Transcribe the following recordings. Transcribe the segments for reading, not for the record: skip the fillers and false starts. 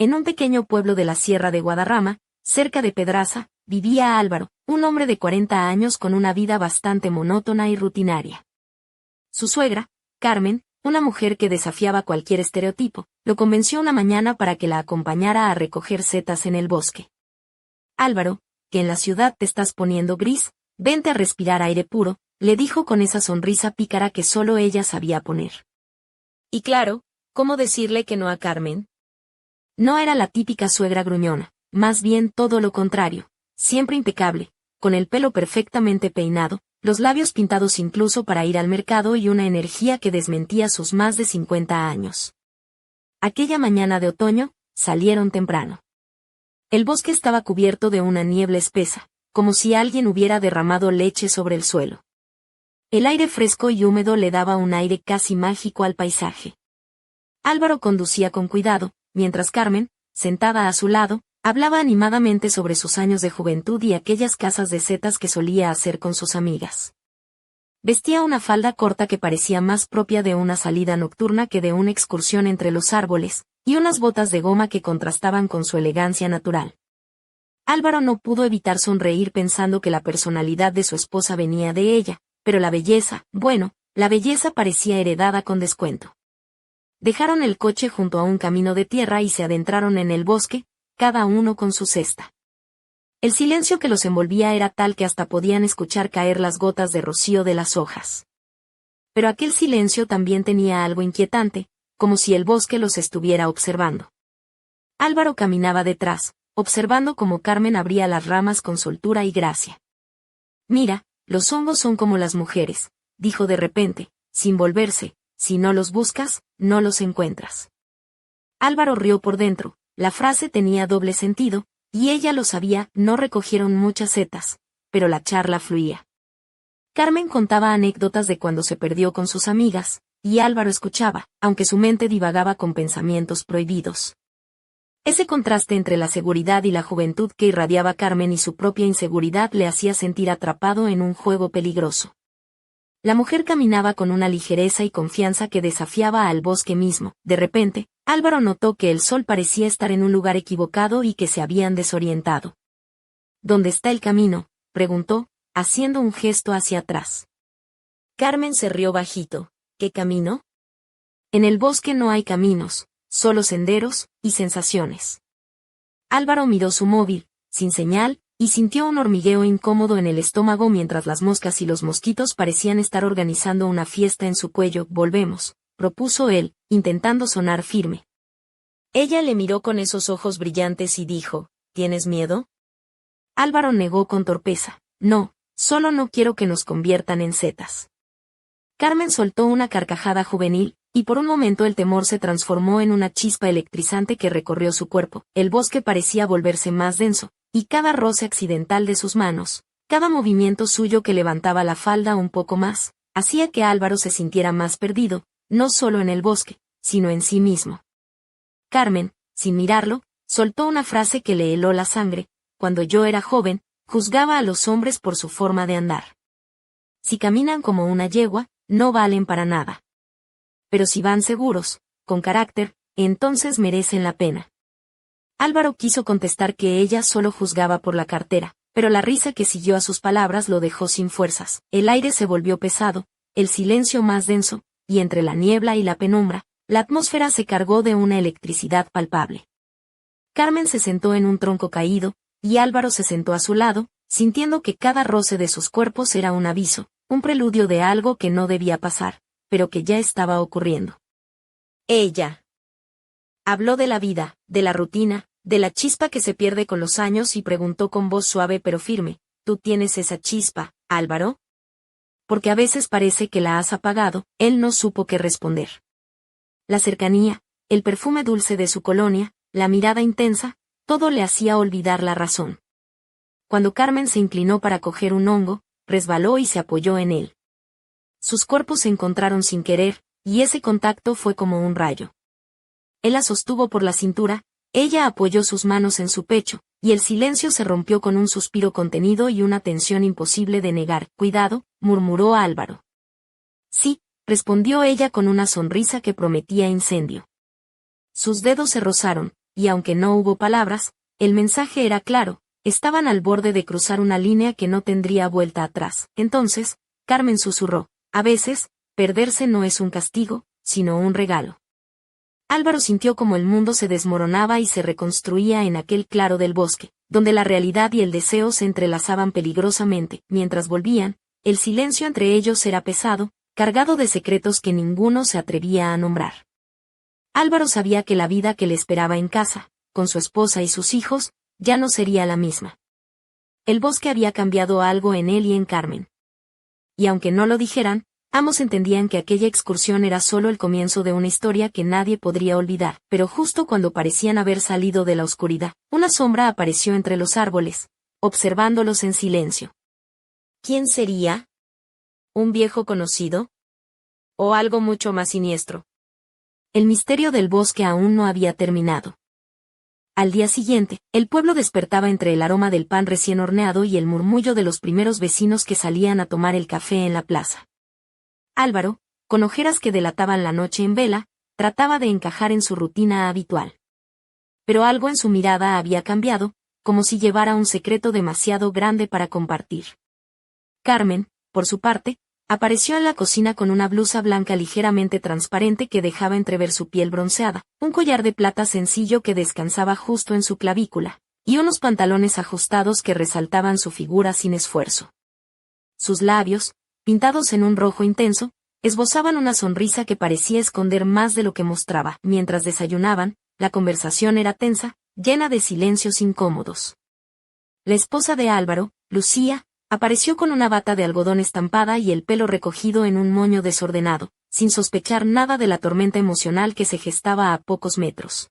En un pequeño pueblo de la Sierra de Guadarrama, cerca de Pedraza, vivía Álvaro, un hombre de 40 años con una vida bastante monótona y rutinaria. Su suegra, Carmen, una mujer que desafiaba cualquier estereotipo, lo convenció una mañana para que la acompañara a recoger setas en el bosque. Álvaro, que en la ciudad te estás poniendo gris, vente a respirar aire puro, le dijo con esa sonrisa pícara que solo ella sabía poner. Y claro, ¿cómo decirle que no a Carmen? No era la típica suegra gruñona, más bien todo lo contrario, siempre impecable, con el pelo perfectamente peinado, los labios pintados incluso para ir al mercado y una energía que desmentía sus más de 50 años. Aquella mañana de otoño, salieron temprano. El bosque estaba cubierto de una niebla espesa, como si alguien hubiera derramado leche sobre el suelo. El aire fresco y húmedo le daba un aire casi mágico al paisaje. Álvaro conducía con cuidado, mientras Carmen, sentada a su lado, hablaba animadamente sobre sus años de juventud y aquellas cazas de setas que solía hacer con sus amigas. Vestía una falda corta que parecía más propia de una salida nocturna que de una excursión entre los árboles, y unas botas de goma que contrastaban con su elegancia natural. Álvaro no pudo evitar sonreír pensando que la personalidad de su esposa venía de ella, pero la belleza, bueno, la belleza parecía heredada con descuento. Dejaron el coche junto a un camino de tierra y se adentraron en el bosque, cada uno con su cesta. El silencio que los envolvía era tal que hasta podían escuchar caer las gotas de rocío de las hojas. Pero aquel silencio también tenía algo inquietante, como si el bosque los estuviera observando. Álvaro caminaba detrás, observando cómo Carmen abría las ramas con soltura y gracia. Mira, los hongos son como las mujeres, dijo de repente, sin volverse, si no los buscas, no los encuentras. Álvaro rió por dentro, la frase tenía doble sentido, y ella lo sabía, no recogieron muchas setas, pero la charla fluía. Carmen contaba anécdotas de cuando se perdió con sus amigas, y Álvaro escuchaba, aunque su mente divagaba con pensamientos prohibidos. Ese contraste entre la seguridad y la juventud que irradiaba Carmen y su propia inseguridad le hacía sentir atrapado en un juego peligroso. La mujer caminaba con una ligereza y confianza que desafiaba al bosque mismo. De repente, Álvaro notó que el sol parecía estar en un lugar equivocado y que se habían desorientado. ¿Dónde está el camino?, preguntó, haciendo un gesto hacia atrás. Carmen se rió bajito. ¿Qué camino? En el bosque no hay caminos, solo senderos y sensaciones. Álvaro miró su móvil, sin señal, y sintió un hormigueo incómodo en el estómago mientras las moscas y los mosquitos parecían estar organizando una fiesta en su cuello. Volvemos, propuso él, intentando sonar firme. Ella le miró con esos ojos brillantes y dijo, ¿tienes miedo? Álvaro negó con torpeza, no, solo no quiero que nos conviertan en setas. Carmen soltó una carcajada juvenil, y por un momento el temor se transformó en una chispa electrizante que recorrió su cuerpo. El bosque parecía volverse más denso, y cada roce accidental de sus manos, cada movimiento suyo que levantaba la falda un poco más, hacía que Álvaro se sintiera más perdido, no solo en el bosque, sino en sí mismo. Carmen, sin mirarlo, soltó una frase que le heló la sangre. Cuando yo era joven, juzgaba a los hombres por su forma de andar. Si caminan como una yegua, no valen para nada. Pero si van seguros, con carácter, entonces merecen la pena. Álvaro quiso contestar que ella solo juzgaba por la cartera, pero la risa que siguió a sus palabras lo dejó sin fuerzas. El aire se volvió pesado, el silencio más denso, y entre la niebla y la penumbra, la atmósfera se cargó de una electricidad palpable. Carmen se sentó en un tronco caído, y Álvaro se sentó a su lado, sintiendo que cada roce de sus cuerpos era un aviso, un preludio de algo que no debía pasar, pero que ya estaba ocurriendo. Ella habló de la vida, de la rutina, de la chispa que se pierde con los años y preguntó con voz suave pero firme, ¿tú tienes esa chispa, Álvaro? Porque a veces parece que la has apagado. Él no supo qué responder. La cercanía, el perfume dulce de su colonia, la mirada intensa, todo le hacía olvidar la razón. Cuando Carmen se inclinó para coger un hongo, resbaló y se apoyó en él. Sus cuerpos se encontraron sin querer, y ese contacto fue como un rayo. Él la sostuvo por la cintura, ella apoyó sus manos en su pecho, y el silencio se rompió con un suspiro contenido y una tensión imposible de negar. Cuidado, murmuró Álvaro. Sí, respondió ella con una sonrisa que prometía incendio. Sus dedos se rozaron, y aunque no hubo palabras, el mensaje era claro, estaban al borde de cruzar una línea que no tendría vuelta atrás. Entonces, Carmen susurró, a veces, perderse no es un castigo, sino un regalo. Álvaro sintió como el mundo se desmoronaba y se reconstruía en aquel claro del bosque, donde la realidad y el deseo se entrelazaban peligrosamente. Mientras volvían, el silencio entre ellos era pesado, cargado de secretos que ninguno se atrevía a nombrar. Álvaro sabía que la vida que le esperaba en casa, con su esposa y sus hijos, ya no sería la misma. El bosque había cambiado algo en él y en Carmen. Y aunque no lo dijeran, ambos entendían que aquella excursión era solo el comienzo de una historia que nadie podría olvidar, pero justo cuando parecían haber salido de la oscuridad, una sombra apareció entre los árboles, observándolos en silencio. ¿Quién sería? ¿Un viejo conocido? ¿O algo mucho más siniestro? El misterio del bosque aún no había terminado. Al día siguiente, el pueblo despertaba entre el aroma del pan recién horneado y el murmullo de los primeros vecinos que salían a tomar el café en la plaza. Álvaro, con ojeras que delataban la noche en vela, trataba de encajar en su rutina habitual. Pero algo en su mirada había cambiado, como si llevara un secreto demasiado grande para compartir. Carmen, por su parte, apareció en la cocina con una blusa blanca ligeramente transparente que dejaba entrever su piel bronceada, un collar de plata sencillo que descansaba justo en su clavícula, y unos pantalones ajustados que resaltaban su figura sin esfuerzo. Sus labios, pintados en un rojo intenso, esbozaban una sonrisa que parecía esconder más de lo que mostraba. Mientras desayunaban, la conversación era tensa, llena de silencios incómodos. La esposa de Álvaro, Lucía, apareció con una bata de algodón estampada y el pelo recogido en un moño desordenado, sin sospechar nada de la tormenta emocional que se gestaba a pocos metros.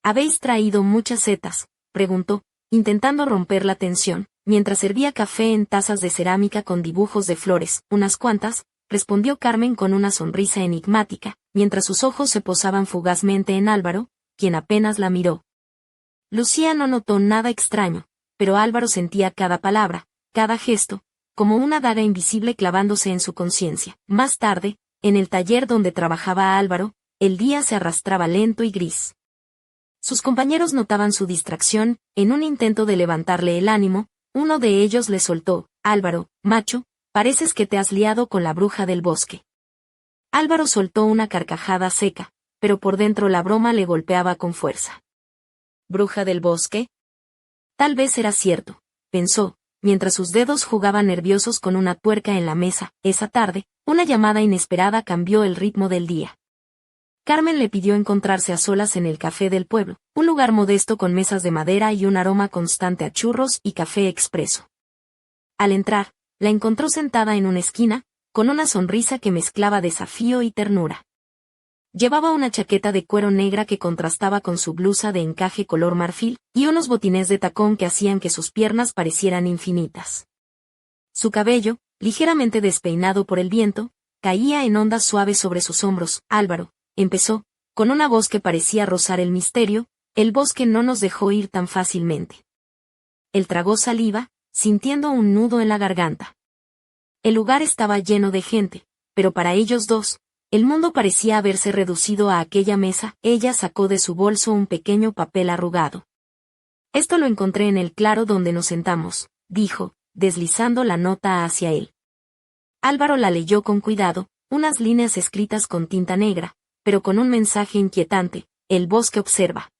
¿Habéis traído muchas setas?, preguntó, intentando romper la tensión, mientras servía café en tazas de cerámica con dibujos de flores. Unas cuantas, respondió Carmen con una sonrisa enigmática, mientras sus ojos se posaban fugazmente en Álvaro, quien apenas la miró. Lucía no notó nada extraño, pero Álvaro sentía cada palabra, cada gesto, como una daga invisible clavándose en su conciencia. Más tarde, en el taller donde trabajaba Álvaro, el día se arrastraba lento y gris. Sus compañeros notaban su distracción. En un intento de levantarle el ánimo, uno de ellos le soltó, Álvaro, macho, pareces que te has liado con la bruja del bosque. Álvaro soltó una carcajada seca, pero por dentro la broma le golpeaba con fuerza. ¿Bruja del bosque? Tal vez era cierto, pensó, mientras sus dedos jugaban nerviosos con una tuerca en la mesa. Esa tarde, una llamada inesperada cambió el ritmo del día. Carmen le pidió encontrarse a solas en el café del pueblo, un lugar modesto con mesas de madera y un aroma constante a churros y café expreso. Al entrar, la encontró sentada en una esquina, con una sonrisa que mezclaba desafío y ternura. Llevaba una chaqueta de cuero negra que contrastaba con su blusa de encaje color marfil, y unos botines de tacón que hacían que sus piernas parecieran infinitas. Su cabello, ligeramente despeinado por el viento, caía en ondas suaves sobre sus hombros. Álvaro, empezó, con una voz que parecía rozar el misterio, el bosque no nos dejó ir tan fácilmente. Él tragó saliva, sintiendo un nudo en la garganta. El lugar estaba lleno de gente, pero para ellos dos, el mundo parecía haberse reducido a aquella mesa. Ella sacó de su bolso un pequeño papel arrugado. Esto lo encontré en el claro donde nos sentamos, dijo, deslizando la nota hacia él. Álvaro la leyó con cuidado, unas líneas escritas con tinta negra, pero con un mensaje inquietante: el bosque observa.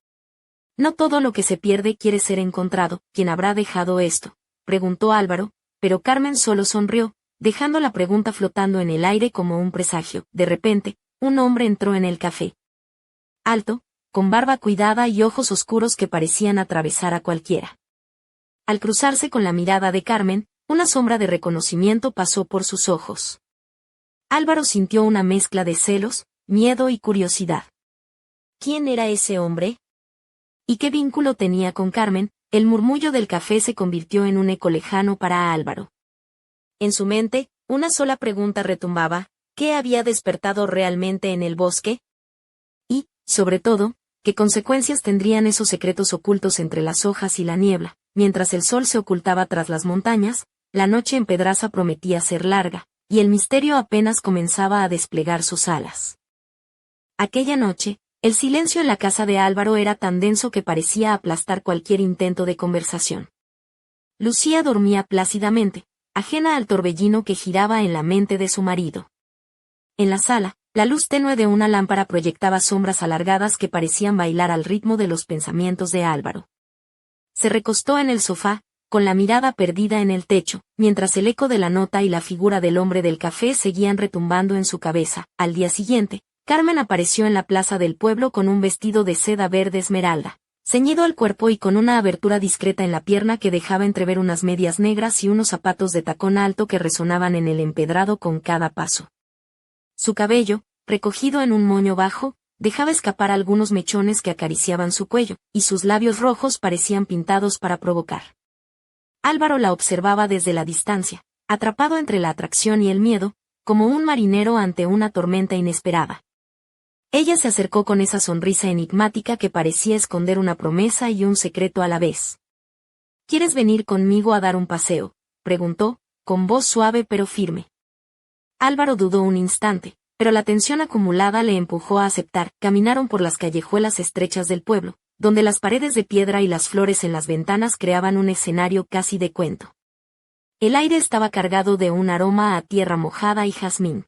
No todo lo que se pierde quiere ser encontrado. ¿Quién habrá dejado esto?, preguntó Álvaro, pero Carmen solo sonrió, dejando la pregunta flotando en el aire como un presagio. De repente, un hombre entró en el café. Alto, con barba cuidada y ojos oscuros que parecían atravesar a cualquiera. Al cruzarse con la mirada de Carmen, una sombra de reconocimiento pasó por sus ojos. Álvaro sintió una mezcla de celos, miedo y curiosidad. ¿Quién era ese hombre? ¿Y qué vínculo tenía con Carmen? El murmullo del café se convirtió en un eco lejano para Álvaro. En su mente, una sola pregunta retumbaba: ¿qué había despertado realmente en el bosque? Y, sobre todo, ¿qué consecuencias tendrían esos secretos ocultos entre las hojas y la niebla? Mientras el sol se ocultaba tras las montañas, la noche en Pedraza prometía ser larga, y el misterio apenas comenzaba a desplegar sus alas. Aquella noche, El silencio en la casa de Álvaro era tan denso que parecía aplastar cualquier intento de conversación. Lucía dormía plácidamente, ajena al torbellino que giraba en la mente de su marido. En la sala, la luz tenue de una lámpara proyectaba sombras alargadas que parecían bailar al ritmo de los pensamientos de Álvaro. Se recostó en el sofá, con la mirada perdida en el techo, mientras el eco de la nota y la figura del hombre del café seguían retumbando en su cabeza. Al día siguiente, Carmen apareció en la plaza del pueblo con un vestido de seda verde esmeralda, ceñido al cuerpo y con una abertura discreta en la pierna que dejaba entrever unas medias negras y unos zapatos de tacón alto que resonaban en el empedrado con cada paso. Su cabello, recogido en un moño bajo, dejaba escapar algunos mechones que acariciaban su cuello, y sus labios rojos parecían pintados para provocar. Álvaro la observaba desde la distancia, atrapado entre la atracción y el miedo, como un marinero ante una tormenta inesperada. Ella se acercó con esa sonrisa enigmática que parecía esconder una promesa y un secreto a la vez. ¿Quieres venir conmigo a dar un paseo?, preguntó, con voz suave pero firme. Álvaro dudó un instante, pero la tensión acumulada le empujó a aceptar. Caminaron por las callejuelas estrechas del pueblo, donde las paredes de piedra y las flores en las ventanas creaban un escenario casi de cuento. El aire estaba cargado de un aroma a tierra mojada y jazmín.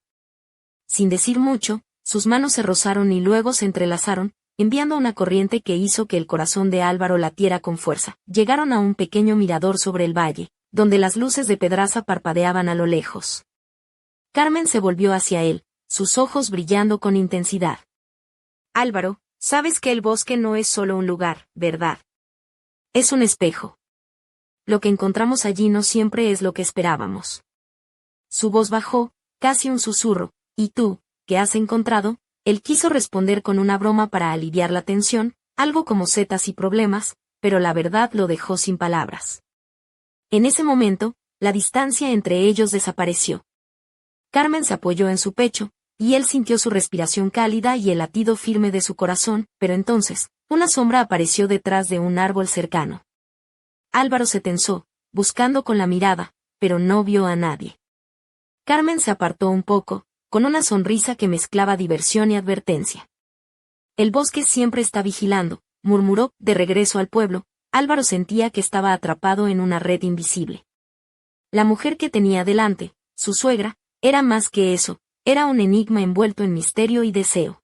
Sin decir mucho, sus manos se rozaron y luego se entrelazaron, enviando una corriente que hizo que el corazón de Álvaro latiera con fuerza. Llegaron a un pequeño mirador sobre el valle, donde las luces de Pedraza parpadeaban a lo lejos. Carmen se volvió hacia él, sus ojos brillando con intensidad. Álvaro, sabes que el bosque no es solo un lugar, ¿verdad? Es un espejo. Lo que encontramos allí no siempre es lo que esperábamos. Su voz bajó, casi un susurro, ¿y tú, qué has encontrado? Él quiso responder con una broma para aliviar la tensión, algo como setas y problemas, pero la verdad lo dejó sin palabras. En ese momento, la distancia entre ellos desapareció. Carmen se apoyó en su pecho, y él sintió su respiración cálida y el latido firme de su corazón, pero entonces, una sombra apareció detrás de un árbol cercano. Álvaro se tensó, buscando con la mirada, pero no vio a nadie. Carmen se apartó un poco, con una sonrisa que mezclaba diversión y advertencia. El bosque siempre está vigilando, murmuró. De regreso al pueblo, Álvaro sentía que estaba atrapado en una red invisible. La mujer que tenía delante, su suegra, era más que eso, era un enigma envuelto en misterio y deseo.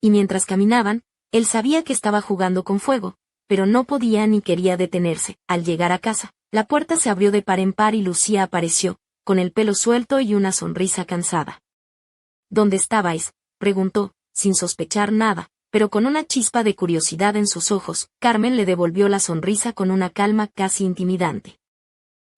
Y mientras caminaban, él sabía que estaba jugando con fuego, pero no podía ni quería detenerse. Al llegar a casa, la puerta se abrió de par en par y Lucía apareció, con el pelo suelto y una sonrisa cansada. ¿Dónde estabais?, preguntó, sin sospechar nada, pero con una chispa de curiosidad en sus ojos. Carmen le devolvió la sonrisa con una calma casi intimidante.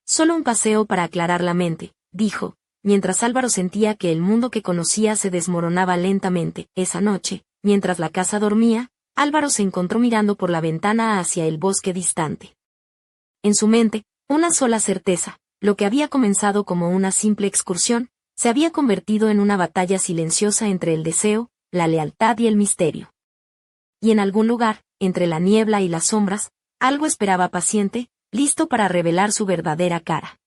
Solo un paseo para aclarar la mente, dijo, mientras Álvaro sentía que el mundo que conocía se desmoronaba lentamente. Esa noche, mientras la casa dormía, Álvaro se encontró mirando por la ventana hacia el bosque distante. En su mente, una sola certeza: lo que había comenzado como una simple excursión, se había convertido en una batalla silenciosa entre el deseo, la lealtad y el misterio. Y en algún lugar, entre la niebla y las sombras, algo esperaba paciente, listo para revelar su verdadera cara.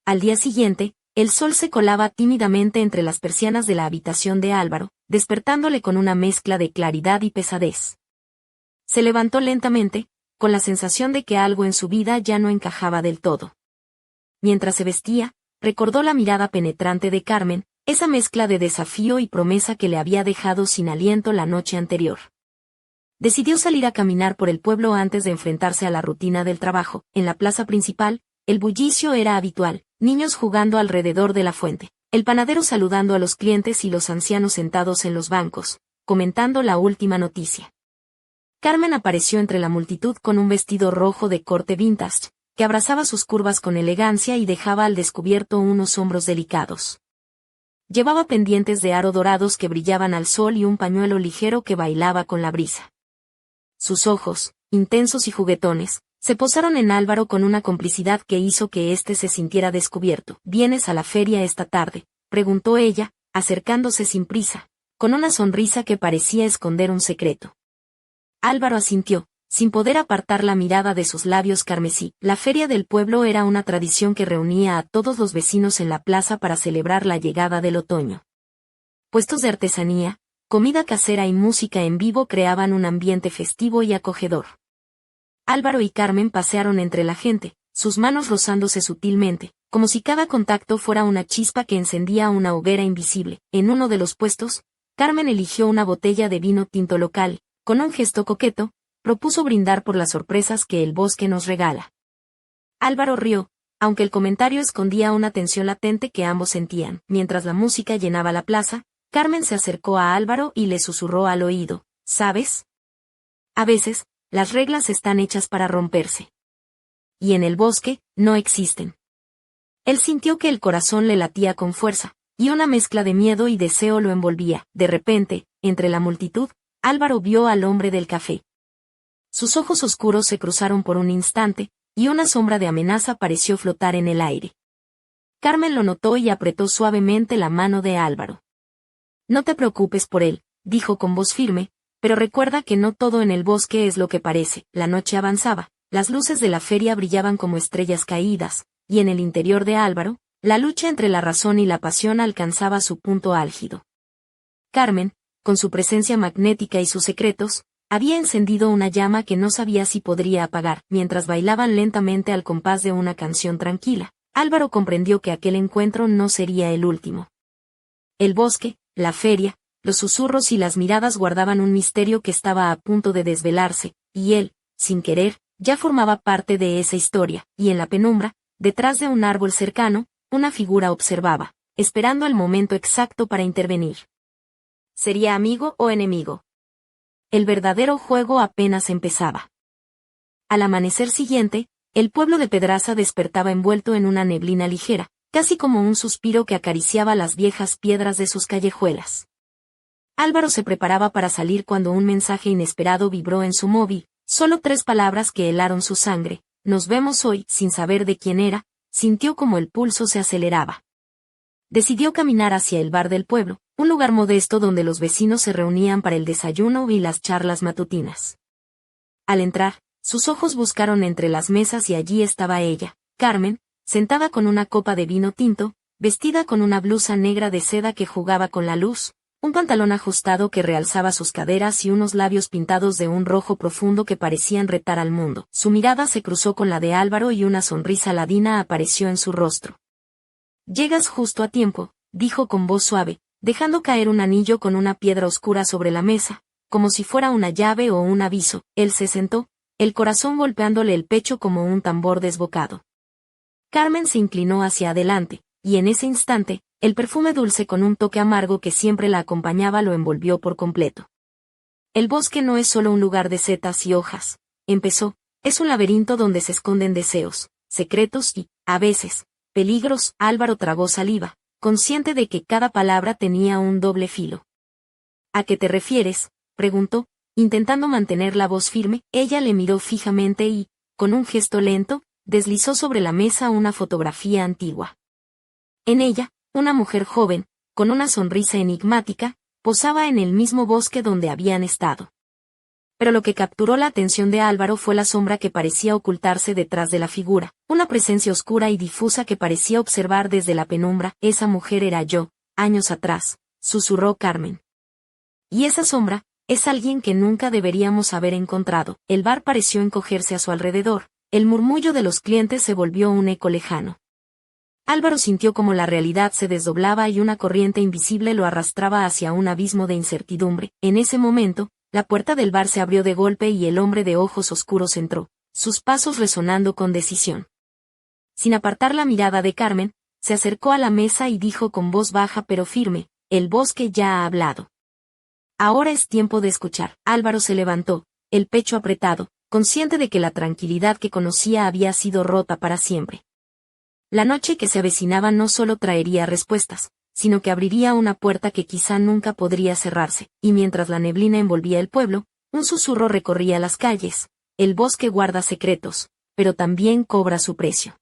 Al día siguiente, el sol se colaba tímidamente entre las persianas de la habitación de Álvaro, despertándole con una mezcla de claridad y pesadez. Se levantó lentamente, con la sensación de que algo en su vida ya no encajaba del todo. Mientras se vestía, recordó la mirada penetrante de Carmen, esa mezcla de desafío y promesa que le había dejado sin aliento la noche anterior. Decidió salir a caminar por el pueblo antes de enfrentarse a la rutina del trabajo. En la plaza principal, el bullicio era habitual, niños jugando alrededor de la fuente, el panadero saludando a los clientes y los ancianos sentados en los bancos, comentando la última noticia. Carmen apareció entre la multitud con un vestido rojo de corte vintage, que abrazaba sus curvas con elegancia y dejaba al descubierto unos hombros delicados. Llevaba pendientes de aro dorados que brillaban al sol y un pañuelo ligero que bailaba con la brisa. Sus ojos, intensos y juguetones, se posaron en Álvaro con una complicidad que hizo que éste se sintiera descubierto. ¿Vienes a la feria esta tarde?, preguntó ella, acercándose sin prisa, con una sonrisa que parecía esconder un secreto. Álvaro asintió, sin poder apartar la mirada de sus labios carmesí. La feria del pueblo era una tradición que reunía a todos los vecinos en la plaza para celebrar la llegada del otoño. Puestos de artesanía, comida casera y música en vivo creaban un ambiente festivo y acogedor. Álvaro y Carmen pasearon entre la gente, sus manos rozándose sutilmente, como si cada contacto fuera una chispa que encendía una hoguera invisible. En uno de los puestos, Carmen eligió una botella de vino tinto local, con un gesto coqueto, propuso brindar por las sorpresas que el bosque nos regala. Álvaro rió, aunque el comentario escondía una tensión latente que ambos sentían. Mientras la música llenaba la plaza, Carmen se acercó a Álvaro y le susurró al oído, ¿sabes? A veces, las reglas están hechas para romperse. Y en el bosque, no existen. Él sintió que el corazón le latía con fuerza, y una mezcla de miedo y deseo lo envolvía. De repente, entre la multitud, Álvaro vio al hombre del café. Sus ojos oscuros se cruzaron por un instante, y una sombra de amenaza pareció flotar en el aire. Carmen lo notó y apretó suavemente la mano de Álvaro. No te preocupes por él, dijo con voz firme, pero recuerda que no todo en el bosque es lo que parece. La noche avanzaba, las luces de la feria brillaban como estrellas caídas, y en el interior de Álvaro, la lucha entre la razón y la pasión alcanzaba su punto álgido. Carmen, con su presencia magnética y sus secretos, había encendido una llama que no sabía si podría apagar. Mientras bailaban lentamente al compás de una canción tranquila, Álvaro comprendió que aquel encuentro no sería el último. El bosque, la feria, los susurros y las miradas guardaban un misterio que estaba a punto de desvelarse, y él, sin querer, ya formaba parte de esa historia, y en la penumbra, detrás de un árbol cercano, una figura observaba, esperando el momento exacto para intervenir. ¿Sería amigo o enemigo? El verdadero juego apenas empezaba. Al amanecer siguiente, el pueblo de Pedraza despertaba envuelto en una neblina ligera, casi como un suspiro que acariciaba las viejas piedras de sus callejuelas. Álvaro se preparaba para salir cuando un mensaje inesperado vibró en su móvil, solo 3 palabras que helaron su sangre. Nos vemos hoy. Sin saber de quién era, sintió como el pulso se aceleraba. Decidió caminar hacia el bar del pueblo, un lugar modesto donde los vecinos se reunían para el desayuno y las charlas matutinas. Al entrar, sus ojos buscaron entre las mesas y allí estaba ella, Carmen, sentada con una copa de vino tinto, vestida con una blusa negra de seda que jugaba con la luz, un pantalón ajustado que realzaba sus caderas y unos labios pintados de un rojo profundo que parecían retar al mundo. Su mirada se cruzó con la de Álvaro y una sonrisa ladina apareció en su rostro. «Llegas justo a tiempo», dijo con voz suave, dejando caer un anillo con una piedra oscura sobre la mesa, como si fuera una llave o un aviso. Él se sentó, el corazón golpeándole el pecho como un tambor desbocado. Carmen se inclinó hacia adelante, y en ese instante, el perfume dulce con un toque amargo que siempre la acompañaba lo envolvió por completo. El bosque no es solo un lugar de setas y hojas, empezó, es un laberinto donde se esconden deseos, secretos y, a veces, peligros. Álvaro tragó saliva, consciente de que cada palabra tenía un doble filo. ¿A qué te refieres?, preguntó, intentando mantener la voz firme. Ella le miró fijamente y, con un gesto lento, deslizó sobre la mesa una fotografía antigua. En ella, una mujer joven, con una sonrisa enigmática, posaba en el mismo bosque donde habían estado. Pero lo que capturó la atención de Álvaro fue la sombra que parecía ocultarse detrás de la figura, una presencia oscura y difusa que parecía observar desde la penumbra. «Esa mujer era yo, años atrás», susurró Carmen. «Y esa sombra, es alguien que nunca deberíamos haber encontrado». El bar pareció encogerse a su alrededor, el murmullo de los clientes se volvió un eco lejano. Álvaro sintió como la realidad se desdoblaba y una corriente invisible lo arrastraba hacia un abismo de incertidumbre. En ese momento, la puerta del bar se abrió de golpe y el hombre de ojos oscuros entró, sus pasos resonando con decisión. Sin apartar la mirada de Carmen, se acercó a la mesa y dijo con voz baja pero firme, «El bosque ya ha hablado. Ahora es tiempo de escuchar». Álvaro se levantó, el pecho apretado, consciente de que la tranquilidad que conocía había sido rota para siempre. La noche que se avecinaba no solo traería respuestas, sino que abriría una puerta que quizá nunca podría cerrarse, y mientras la neblina envolvía el pueblo, un susurro recorría las calles: «El bosque guarda secretos, pero también cobra su precio».